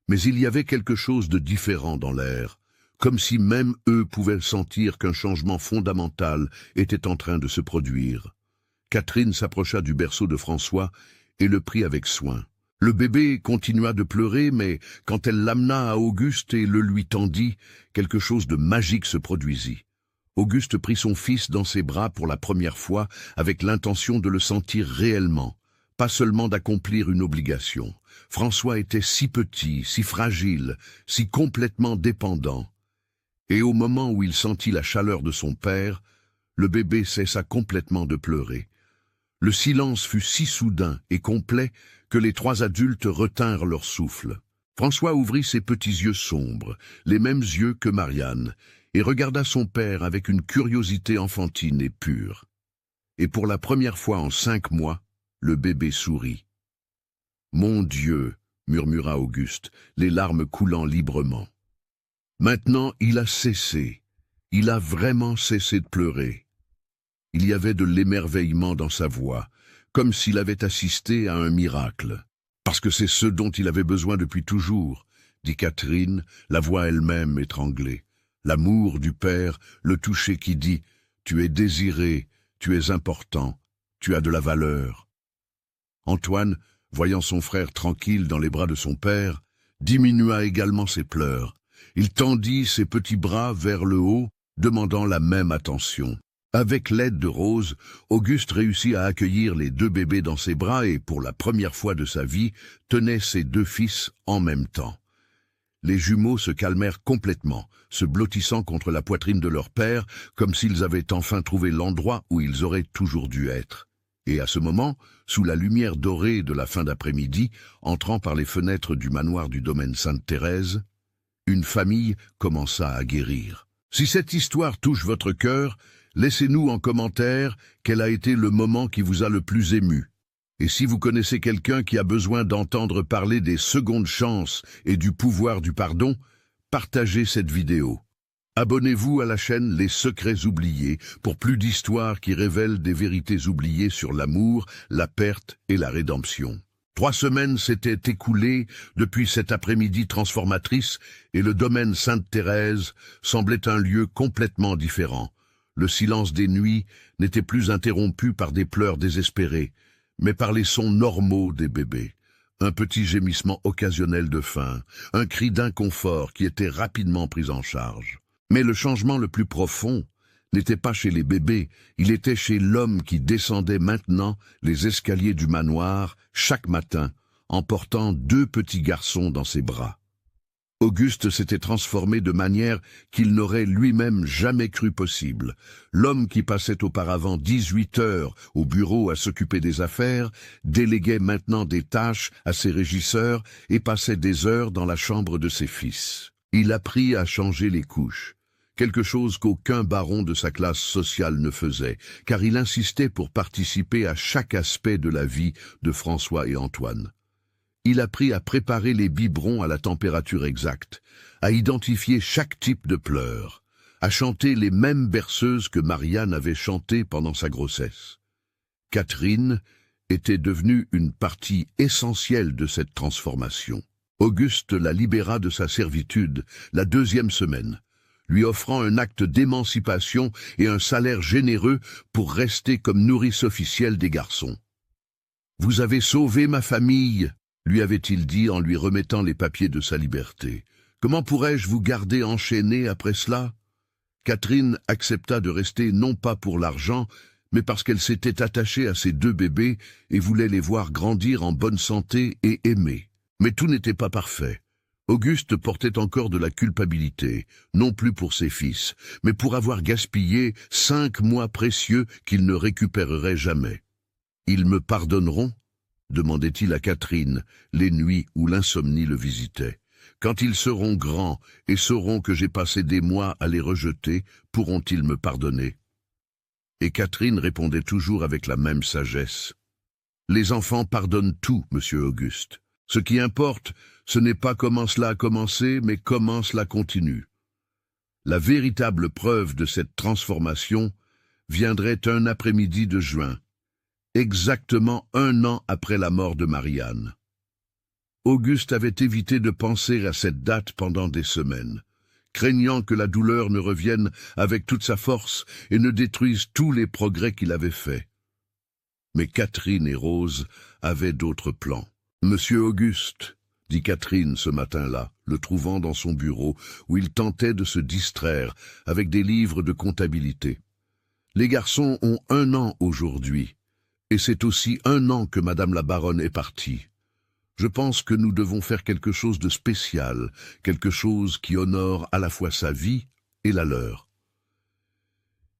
Mais il y avait quelque chose de différent dans l'air, comme si même eux pouvaient sentir qu'un changement fondamental était en train de se produire. Catherine s'approcha du berceau de François et le prit avec soin. Le bébé continua de pleurer, mais quand elle l'amena à Auguste et le lui tendit, quelque chose de magique se produisit. Auguste prit son fils dans ses bras pour la première fois avec l'intention de le sentir réellement, pas seulement d'accomplir une obligation. François était si petit, si fragile, si complètement dépendant. Et au moment où il sentit la chaleur de son père, le bébé cessa complètement de pleurer. Le silence fut si soudain et complet que les trois adultes retinrent leur souffle. François ouvrit ses petits yeux sombres, les mêmes yeux que Marianne, et regarda son père avec une curiosité enfantine et pure. Et pour la première fois en 5 mois, le bébé sourit. « Mon Dieu !» murmura Auguste, les larmes coulant librement. Maintenant, il a cessé. Il a vraiment cessé de pleurer. Il y avait de l'émerveillement dans sa voix, comme s'il avait assisté à un miracle. Parce que c'est ce dont il avait besoin depuis toujours, dit Catherine, la voix elle-même étranglée. L'amour du père, le toucher qui dit « Tu es désiré, tu es important, tu as de la valeur ». Antoine, voyant son frère tranquille dans les bras de son père, diminua également ses pleurs. Il tendit ses petits bras vers le haut, demandant la même attention. Avec l'aide de Rose, Auguste réussit à accueillir les 2 bébés dans ses bras et, pour la première fois de sa vie, tenait ses 2 fils en même temps. Les jumeaux se calmèrent complètement, se blottissant contre la poitrine de leur père, comme s'ils avaient enfin trouvé l'endroit où ils auraient toujours dû être. Et à ce moment, sous la lumière dorée de la fin d'après-midi, entrant par les fenêtres du manoir du domaine Sainte-Thérèse, une famille commença à guérir. Si cette histoire touche votre cœur, laissez-nous en commentaire quel a été le moment qui vous a le plus ému. Et si vous connaissez quelqu'un qui a besoin d'entendre parler des secondes chances et du pouvoir du pardon, partagez cette vidéo. Abonnez-vous à la chaîne Les Secrets Oubliés pour plus d'histoires qui révèlent des vérités oubliées sur l'amour, la perte et la rédemption. 3 semaines s'étaient écoulées depuis cette après-midi transformatrice et le domaine Sainte-Thérèse semblait un lieu complètement différent. Le silence des nuits n'était plus interrompu par des pleurs désespérés, mais par les sons normaux des bébés. Un petit gémissement occasionnel de faim, un cri d'inconfort qui était rapidement pris en charge. Mais le changement le plus profond n'était pas chez les bébés, il était chez l'homme qui descendait maintenant les escaliers du manoir chaque matin, en portant 2 petits garçons dans ses bras. Auguste s'était transformé de manière qu'il n'aurait lui-même jamais cru possible. L'homme qui passait auparavant 18 heures au bureau à s'occuper des affaires, déléguait maintenant des tâches à ses régisseurs et passait des heures dans la chambre de ses fils. Il apprit à changer les couches, quelque chose qu'aucun baron de sa classe sociale ne faisait, car il insistait pour participer à chaque aspect de la vie de François et Antoine. Il apprit à préparer les biberons à la température exacte, à identifier chaque type de pleurs, à chanter les mêmes berceuses que Marianne avait chantées pendant sa grossesse. Catherine était devenue une partie essentielle de cette transformation. Auguste la libéra de sa servitude la 2e semaine, lui offrant un acte d'émancipation et un salaire généreux pour rester comme nourrice officielle des garçons. « Vous avez sauvé ma famille !» lui avait-il dit en lui remettant les papiers de sa liberté. « Comment pourrais-je vous garder enchaîné après cela ?» Catherine accepta de rester non pas pour l'argent, mais parce qu'elle s'était attachée à ses 2 bébés et voulait les voir grandir en bonne santé et aimés. Mais tout n'était pas parfait. Auguste portait encore de la culpabilité, non plus pour ses fils, mais pour avoir gaspillé 5 mois précieux qu'il ne récupérerait jamais. « Ils me pardonneront ?» demandait-il à Catherine, les nuits où l'insomnie le visitait. « Quand ils seront grands et sauront que j'ai passé des mois à les rejeter, pourront-ils me pardonner ?» Et Catherine répondait toujours avec la même sagesse. « Les enfants pardonnent tout, monsieur Auguste. Ce qui importe, ce n'est pas comment cela a commencé, mais comment cela continue. » La véritable preuve de cette transformation viendrait un après-midi de juin, exactement 1 an après la mort de Marianne. Auguste avait évité de penser à cette date pendant des semaines, craignant que la douleur ne revienne avec toute sa force et ne détruise tous les progrès qu'il avait faits. Mais Catherine et Rose avaient d'autres plans. « Monsieur Auguste », dit Catherine ce matin-là, le trouvant dans son bureau, où il tentait de se distraire avec des livres de comptabilité. « Les garçons ont 1 an aujourd'hui, et c'est aussi 1 an que Madame la baronne est partie. Je pense que nous devons faire quelque chose de spécial, quelque chose qui honore à la fois sa vie et la leur. »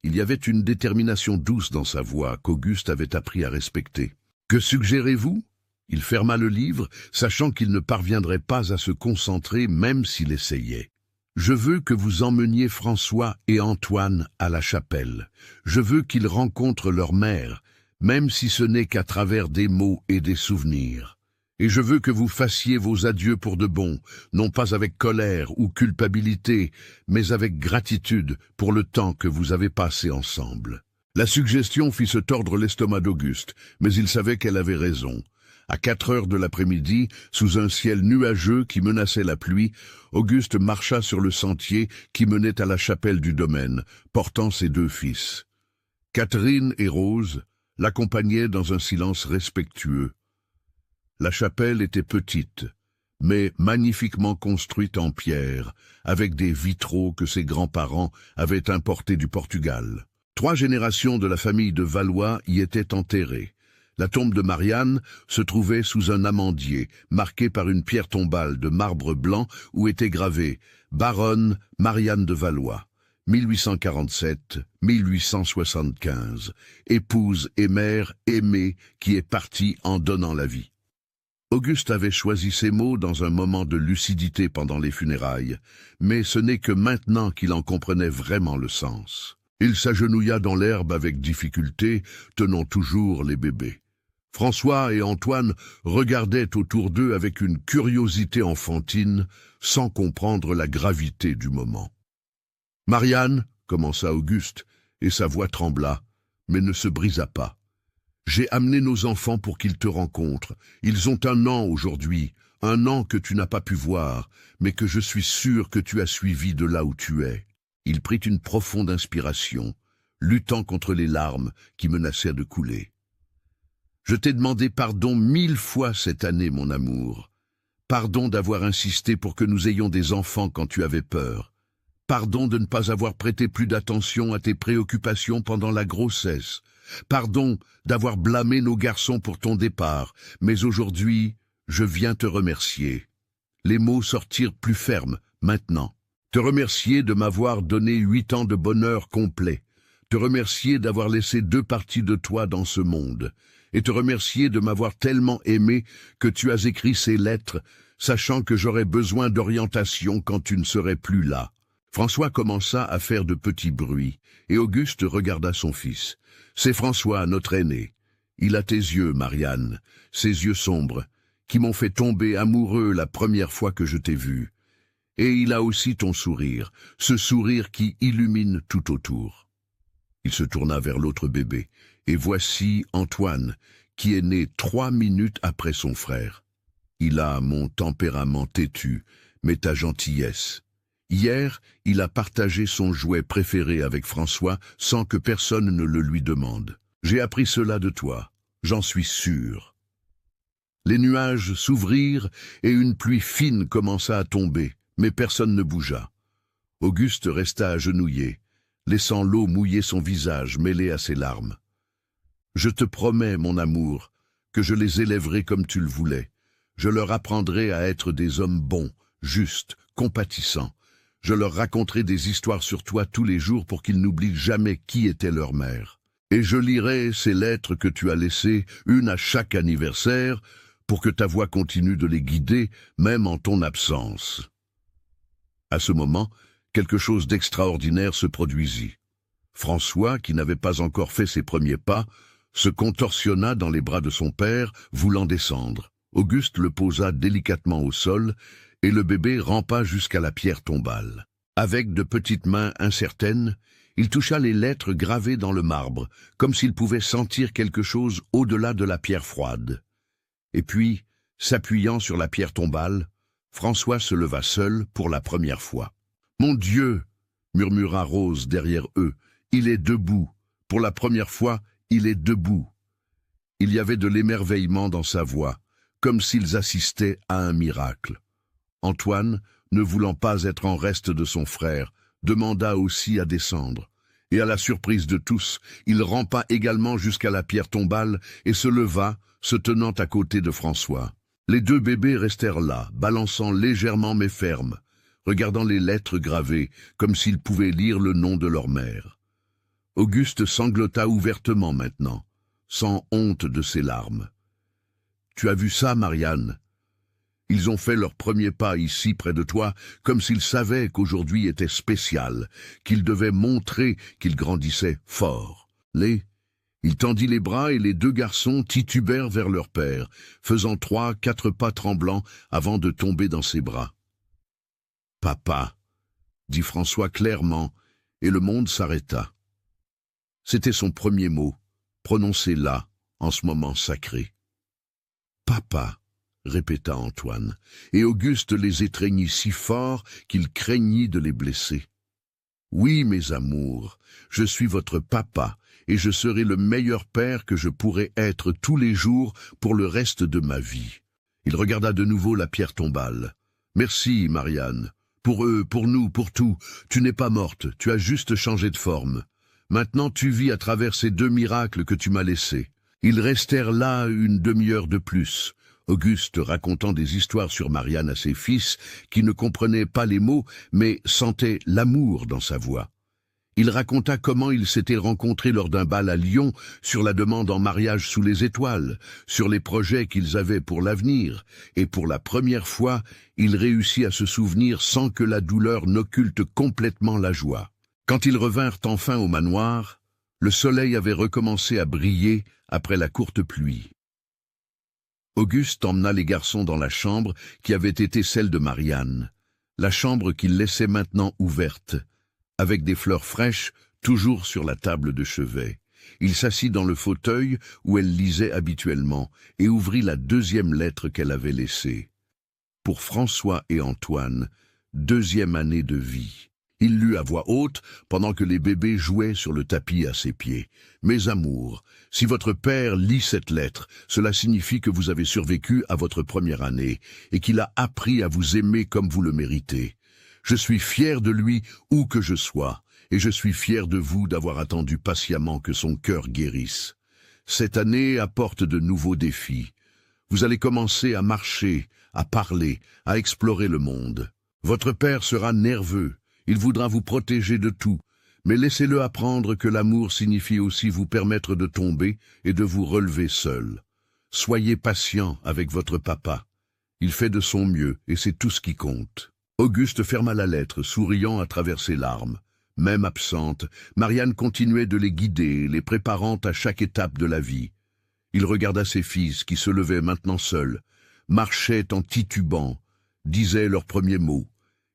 Il y avait une détermination douce dans sa voix qu'Auguste avait appris à respecter. « Que suggérez-vous » Il ferma le livre, sachant qu'il ne parviendrait pas à se concentrer même s'il essayait. « Je veux que vous emmeniez François et Antoine à la chapelle. Je veux qu'ils rencontrent leur mère, même si ce n'est qu'à travers des mots et des souvenirs. Et je veux que vous fassiez vos adieux pour de bon, non pas avec colère ou culpabilité, mais avec gratitude pour le temps que vous avez passé ensemble. » La suggestion fit se tordre l'estomac d'Auguste, mais il savait qu'elle avait raison. À 4 heures de l'après-midi, sous un ciel nuageux qui menaçait la pluie, Auguste marcha sur le sentier qui menait à la chapelle du domaine, portant ses 2 fils. Catherine et Rose l'accompagnaient dans un silence respectueux. La chapelle était petite, mais magnifiquement construite en pierre, avec des vitraux que ses grands-parents avaient importés du Portugal. 3 générations de la famille de Valois y étaient enterrées. La tombe de Marianne se trouvait sous un amandier, marqué par une pierre tombale de marbre blanc où était gravé « Baronne Marianne de Valois, 1847-1875, épouse et mère aimée qui est partie en donnant la vie. » Auguste avait choisi ces mots dans un moment de lucidité pendant les funérailles, mais ce n'est que maintenant qu'il en comprenait vraiment le sens. Il s'agenouilla dans l'herbe avec difficulté, tenant toujours les bébés. François et Antoine regardaient autour d'eux avec une curiosité enfantine, sans comprendre la gravité du moment. « Marianne, » commença Auguste, et sa voix trembla, mais ne se brisa pas. « J'ai amené nos enfants pour qu'ils te rencontrent. Ils ont 1 an aujourd'hui, 1 an que tu n'as pas pu voir, mais que je suis sûr que tu as suivi de là où tu es. » Il prit une profonde inspiration, luttant contre les larmes qui menaçaient de couler. « Je t'ai demandé pardon 1000 fois cette année, mon amour. Pardon d'avoir insisté pour que nous ayons des enfants quand tu avais peur. Pardon de ne pas avoir prêté plus d'attention à tes préoccupations pendant la grossesse. Pardon d'avoir blâmé nos garçons pour ton départ. Mais aujourd'hui, je viens te remercier. » Les mots sortirent plus fermes, maintenant. Te remercier de m'avoir donné 8 ans de bonheur complet. Te remercier d'avoir laissé 2 parties de toi dans ce monde. Et te remercier de m'avoir tellement aimé que tu as écrit ces lettres, sachant que j'aurais besoin d'orientation quand tu ne serais plus là. François commença à faire de petits bruits, et Auguste regarda son fils. « C'est François, notre aîné. Il a tes yeux, Marianne, ces yeux sombres, qui m'ont fait tomber amoureux la première fois que je t'ai vu. Et il a aussi ton sourire, ce sourire qui illumine tout autour. » Il se tourna vers l'autre bébé, et voici Antoine, qui est né 3 minutes après son frère. Il a mon tempérament têtu, mais ta gentillesse. Hier, il a partagé son jouet préféré avec François sans que personne ne le lui demande. J'ai appris cela de toi, j'en suis sûr. Les nuages s'ouvrirent et une pluie fine commença à tomber, mais personne ne bougea. Auguste resta agenouillé, laissant l'eau mouiller son visage mêlé à ses larmes. « Je te promets, mon amour, que je les élèverai comme tu le voulais. Je leur apprendrai à être des hommes bons, justes, compatissants. Je leur raconterai des histoires sur toi tous les jours pour qu'ils n'oublient jamais qui était leur mère. Et je lirai ces lettres que tu as laissées, une à chaque anniversaire, pour que ta voix continue de les guider, même en ton absence. » À ce moment, quelque chose d'extraordinaire se produisit. François, qui n'avait pas encore fait ses premiers pas, se contorsionna dans les bras de son père, voulant descendre. Auguste le posa délicatement au sol, et le bébé rampa jusqu'à la pierre tombale. Avec de petites mains incertaines, il toucha les lettres gravées dans le marbre, comme s'il pouvait sentir quelque chose au-delà de la pierre froide. Et puis, s'appuyant sur la pierre tombale, François se leva seul pour la première fois. « Mon Dieu, murmura Rose derrière eux, il est debout. Pour la première fois, il est debout. Il y avait de l'émerveillement dans sa voix, comme s'ils assistaient à un miracle. Antoine, ne voulant pas être en reste de son frère, demanda aussi à descendre. Et à la surprise de tous, il rampa également jusqu'à la pierre tombale et se leva, se tenant à côté de François. Les deux bébés restèrent là, balançant légèrement mais fermes, regardant les lettres gravées, comme s'ils pouvaient lire le nom de leur mère. Auguste sanglota ouvertement maintenant, sans honte de ses larmes. « Tu as vu ça, Marianne ? Ils ont fait leur premier pas ici près de toi, comme s'ils savaient qu'aujourd'hui était spécial, qu'ils devaient montrer qu'ils grandissaient fort. Il tendit les bras et les deux garçons titubèrent vers leur père, faisant 3-4 pas tremblants avant de tomber dans ses bras. « Papa !» dit François clairement, et le monde s'arrêta. C'était son premier mot, prononcé là, en ce moment sacré. « Papa !» répéta Antoine, et Auguste les étreignit si fort qu'il craignit de les blesser. « Oui, mes amours, je suis votre papa, et je serai le meilleur père que je pourrai être tous les jours pour le reste de ma vie. » Il regarda de nouveau la pierre tombale. « Merci, Marianne. Pour eux, pour nous, pour tout. Tu n'es pas morte, tu as juste changé de forme. Maintenant tu vis à travers ces deux miracles que tu m'as laissés. » Ils restèrent là une demi-heure de plus, Auguste racontant des histoires sur Marianne à ses fils, qui ne comprenaient pas les mots, mais sentaient l'amour dans sa voix. Il raconta comment ils s'étaient rencontrés lors d'un bal à Lyon, sur la demande en mariage sous les étoiles, sur les projets qu'ils avaient pour l'avenir, et pour la première fois, il réussit à se souvenir sans que la douleur n'occulte complètement la joie. Quand ils revinrent enfin au manoir, le soleil avait recommencé à briller après la courte pluie. Auguste emmena les garçons dans la chambre qui avait été celle de Marianne, la chambre qu'il laissait maintenant ouverte, avec des fleurs fraîches toujours sur la table de chevet. Il s'assit dans le fauteuil où elle lisait habituellement et ouvrit la deuxième lettre qu'elle avait laissée. Pour François et Antoine, 2e année de vie. Il lut à voix haute pendant que les bébés jouaient sur le tapis à ses pieds. « Mes amours, si votre père lit cette lettre, cela signifie que vous avez survécu à votre première année et qu'il a appris à vous aimer comme vous le méritez. Je suis fier de lui où que je sois, et je suis fier de vous d'avoir attendu patiemment que son cœur guérisse. Cette année apporte de nouveaux défis. Vous allez commencer à marcher, à parler, à explorer le monde. Votre père sera nerveux. Il voudra vous protéger de tout, mais laissez-le apprendre que l'amour signifie aussi vous permettre de tomber et de vous relever seul. Soyez patient avec votre papa. Il fait de son mieux et c'est tout ce qui compte. » Auguste ferma la lettre, souriant à travers ses larmes. Même absente, Marianne continuait de les guider, les préparant à chaque étape de la vie. Il regarda ses fils qui se levaient maintenant seuls, marchaient en titubant, disaient leurs premiers mots.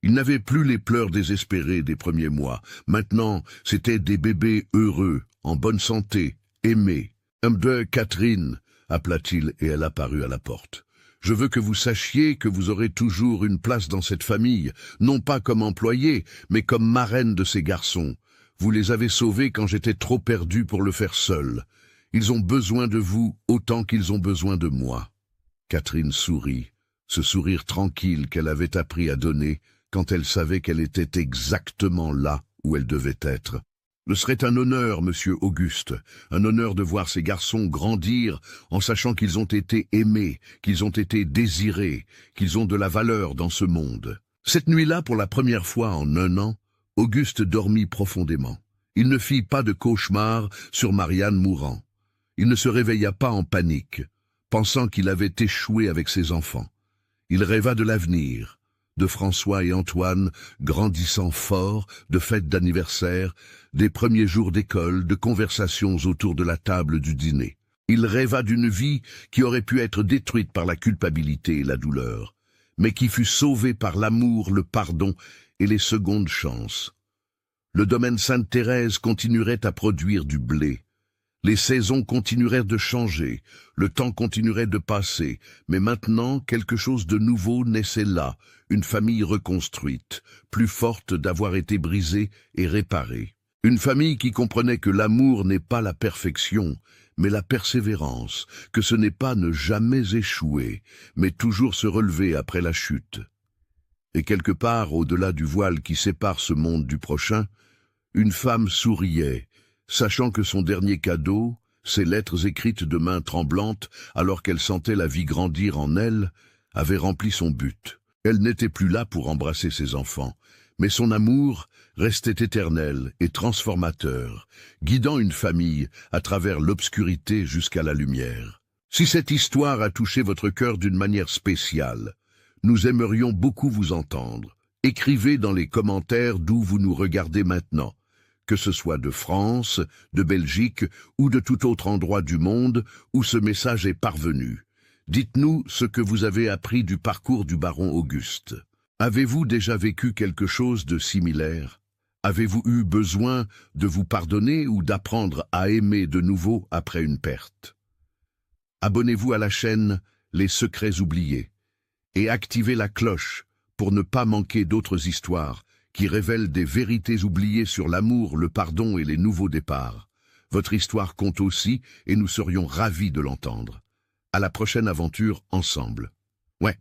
Ils n'avaient plus les pleurs désespérés des premiers mois. Maintenant, c'étaient des bébés heureux, en bonne santé, aimés. « Catherine » appela-t-il et elle apparut à la porte. « Je veux que vous sachiez que vous aurez toujours une place dans cette famille, non pas comme employée, mais comme marraine de ces garçons. Vous les avez sauvés quand j'étais trop perdu pour le faire seul. Ils ont besoin de vous autant qu'ils ont besoin de moi. » Catherine sourit, ce sourire tranquille qu'elle avait appris à donner, quand elle savait qu'elle était exactement là où elle devait être. Ce serait un honneur, monsieur Auguste, un honneur de voir ces garçons grandir en sachant qu'ils ont été aimés, qu'ils ont été désirés, qu'ils ont de la valeur dans ce monde. Cette nuit-là, pour la première fois en 1 an, Auguste dormit profondément. Il ne fit pas de cauchemar sur Marianne mourant. Il ne se réveilla pas en panique, pensant qu'il avait échoué avec ses enfants. Il rêva de l'avenir, de François et Antoine grandissant fort, de fêtes d'anniversaire, des premiers jours d'école, de conversations autour de la table du dîner. Il rêva d'une vie qui aurait pu être détruite par la culpabilité et la douleur, mais qui fut sauvée par l'amour, le pardon et les secondes chances. Le domaine Sainte-Thérèse continuerait à produire du blé. Les saisons continueraient de changer, le temps continuerait de passer, mais maintenant quelque chose de nouveau naissait là, une famille reconstruite, plus forte d'avoir été brisée et réparée. Une famille qui comprenait que l'amour n'est pas la perfection, mais la persévérance, que ce n'est pas ne jamais échouer, mais toujours se relever après la chute. Et quelque part, au-delà du voile qui sépare ce monde du prochain, une femme souriait, sachant que son dernier cadeau, ces lettres écrites de main tremblante, alors qu'elle sentait la vie grandir en elle, avait rempli son but. Elle n'était plus là pour embrasser ses enfants, mais son amour restait éternel et transformateur, guidant une famille à travers l'obscurité jusqu'à la lumière. Si cette histoire a touché votre cœur d'une manière spéciale, nous aimerions beaucoup vous entendre. Écrivez dans les commentaires d'où vous nous regardez maintenant, que ce soit de France, de Belgique ou de tout autre endroit du monde où ce message est parvenu. Dites-nous ce que vous avez appris du parcours du baron Auguste. Avez-vous déjà vécu quelque chose de similaire? Avez-vous eu besoin de vous pardonner ou d'apprendre à aimer de nouveau après une perte? Abonnez-vous à la chaîne Les Secrets Oubliés et activez la cloche pour ne pas manquer d'autres histoires qui révèlent des vérités oubliées sur l'amour, le pardon et les nouveaux départs. Votre histoire compte aussi et nous serions ravis de l'entendre. À la prochaine aventure ensemble. Ouais.